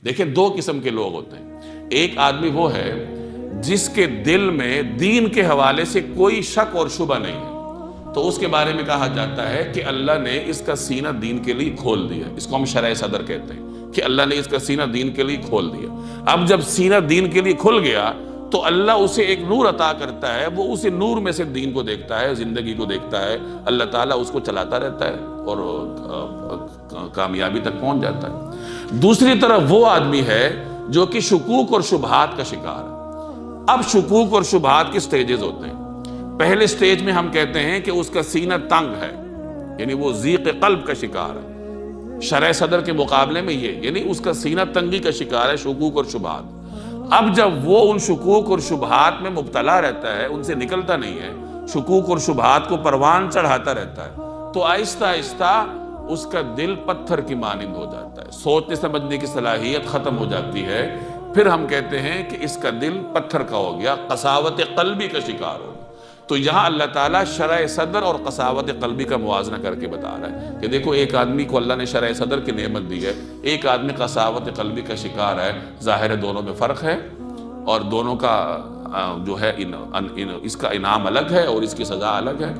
دیکھیں دو قسم کے لوگ ہوتے ہیں، ایک آدمی وہ ہے جس کے دل میں دین کے حوالے سے کوئی شک اور شبہ نہیں ہے، تو اس کے بارے میں کہا جاتا ہے کہ اللہ نے اس کا سینہ دین کے لیے کھول دیا۔ اس کو ہم شرح صدر کہتے ہیں کہ اللہ نے اس کا سینہ دین کے لیے کھول دیا۔ اب جب سینہ دین کے لیے کھل گیا تو اللہ اسے ایک نور عطا کرتا ہے، وہ اسے نور میں سے دین کو دیکھتا ہے، زندگی کو دیکھتا ہے، اللہ تعالیٰ اس کو چلاتا رہتا ہے اور کامیابی تک پہنچ جاتا ہے۔ دوسری طرف وہ آدمی ہے جو کہ شکوک اور شبہات کا شکار ہے۔ اب شکوک اور شبہات کے سٹیجز ہوتے ہیں۔ پہلے سٹیج میں ہم کہتے ہیں کہ اس کا سینہ تنگ ہے، یعنی وہ ضیق قلب کا شکار ہے۔ شرح صدر کے مقابلے میں یہ، یعنی اس کا سینہ تنگی کا شکار ہے، شکوک اور شبہات۔ اب جب وہ ان شکوک اور شبہات میں مبتلا رہتا ہے، ان سے نکلتا نہیں ہے، شکوک اور شبہات کو پروان چڑھاتا رہتا ہے، تو آہستہ آہستہ اس کا دل پتھر کی مانند ہو جاتا ہے، سوچنے سمجھنے کی صلاحیت ختم ہو جاتی ہے۔ پھر ہم کہتے ہیں کہ اس کا دل پتھر کا ہو گیا، قساوت قلبی کا شکار ہو گیا۔ تو یہاں اللہ تعالیٰ شرح صدر اور قساوت قلبی کا موازنہ کر کے بتا رہا ہے کہ دیکھو ایک آدمی کو اللہ نے شرح صدر کی نعمت دی ہے، ایک آدمی قساوت قلبی کا شکار ہے۔ ظاہر ہے دونوں میں فرق ہے اور دونوں کا جو ہے اس کا انعام الگ ہے اور اس کی سزا الگ ہے۔